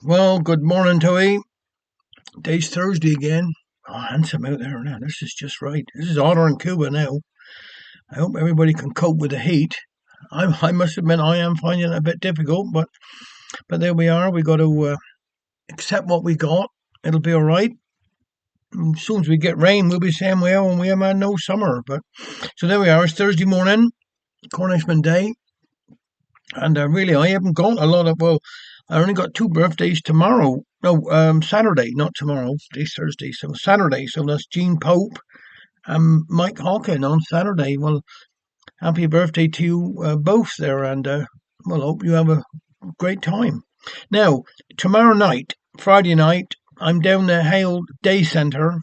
Well, good morning, Toey. Day's Thursday again. Oh, handsome out there now. This is just right. This is hotter in Cuba now. I hope everybody can cope with the heat. I must admit I am finding it a bit difficult, but there we are. We got to accept what we got. It'll be all right. As soon as we get rain, we'll be saying well, we haven't had no summer. But so there we are. It's Thursday morning, Cornishman Day, and really I haven't got a lot of. Well, I only got two birthdays tomorrow. No, Saturday, not tomorrow. Today's Thursday, so Saturday. So that's Jean Pope and Mike Hawken on Saturday. Well, happy birthday to you both there, and well, hope you have a great time. Now, tomorrow night, Friday night, I'm down the Hale Day Centre.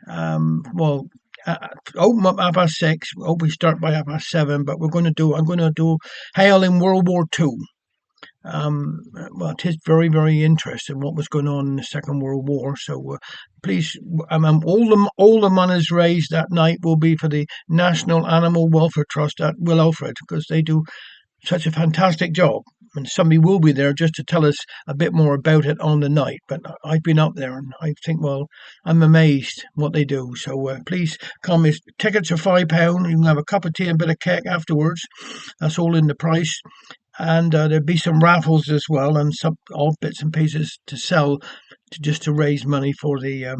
Well, open up half past 6. Hope we start by half past 7. But I'm going to do Hale in World War Two. Well, it is very, very interesting what was going on in the Second World War. So please, all the monies raised that night will be for the National Animal Welfare Trust at Will Alfred, because they do such a fantastic job. And somebody will be there just to tell us a bit more about it on the night. But I've been up there and I think, well, I'm amazed what they do. So please come. Tickets are £5. You can have a cup of tea and a bit of cake afterwards. That's all in the price. And there'll be some raffles as well, and some odd bits and pieces to sell, just to raise money for the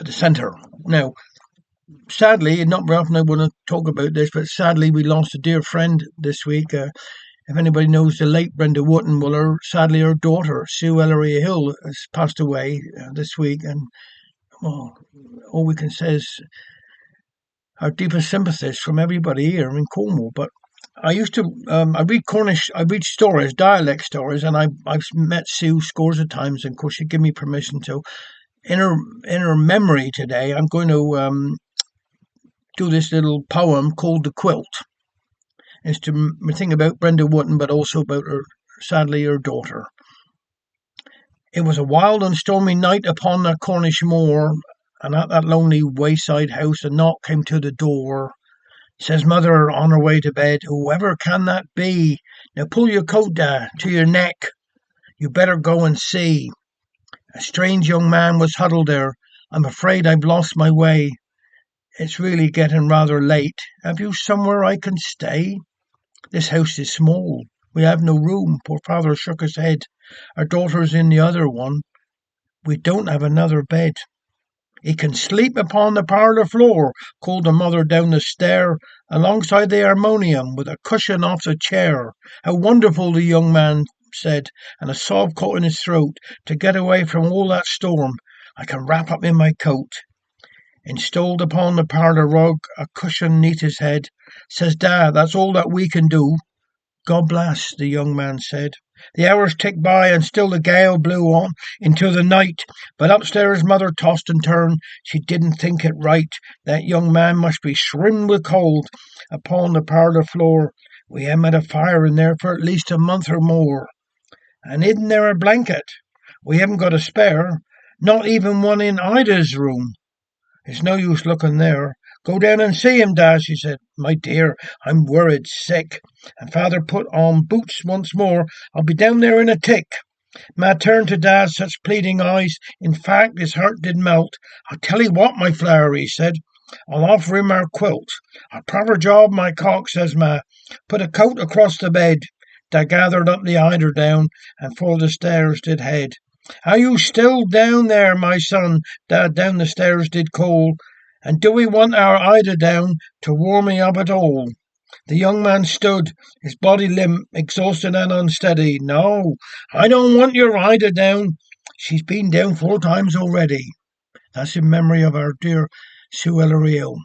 centre. Now, sadly, not very often I want to talk about this, but sadly we lost a dear friend this week. If anybody knows the late Brenda Wotton, well, sadly her daughter Sue Ellery Hill has passed away this week, and well, all we can say is our deepest sympathies from everybody here in Cornwall. But I used to I read stories, dialect stories, and I've met Sue scores of times, and of course she gave me permission to. In her memory today, I'm going to do this little poem called "The Quilt." It's to think about Brenda Wotton, but also about sadly, her daughter. It was a wild and stormy night upon the Cornish moor, and at that lonely wayside house a knock came to the door. Says mother on her way to bed, "Whoever can that be? Now pull your coat down to your neck. You better go and see." A strange young man was huddled there. "I'm afraid I've lost my way. It's really getting rather late. Have you somewhere I can stay? This house is small. We have no room." Poor father shook his head. "Our daughter's in the other one. We don't have another bed." "He can sleep upon the parlour floor," called the mother down the stair, "alongside the harmonium, with a cushion off the chair." "How wonderful," the young man said, and a sob caught in his throat. "To get away from all that storm, I can wrap up in my coat." Installed upon the parlour rug, a cushion 'neath his head, says Dad, "That's all that we can do." "God bless," the young man said. The hours ticked by, and still the gale blew on into the night. But upstairs mother tossed and turned. She didn't think it right. That young man must be shrimmed with cold upon the parlour floor. We haven't had a fire in there for at least a month or more. And isn't there a blanket? We haven't got a spare. Not even one in Ida's room. It's no use looking there. "Go down and see him, Dad," she said. "My dear, I'm worried sick." And father put on boots once more. "I'll be down there in a tick." Ma turned to Dad, such pleading eyes. In fact, his heart did melt. "I'll tell 'ee what, my flower," he said. "I'll offer him our quilt. A proper job, my cock," says Ma. "Put a coat across the bed." Dad gathered up the eider down, and for the stairs did head. "Are you still down there, my son?" Dad down the stairs did call. "And do we want our eider down to warm me up at all?" The young man stood, his body limp, exhausted and unsteady. "No, I don't want your eider down. She's been down 4 times already." That's in memory of our dear Sue Ellery Hill.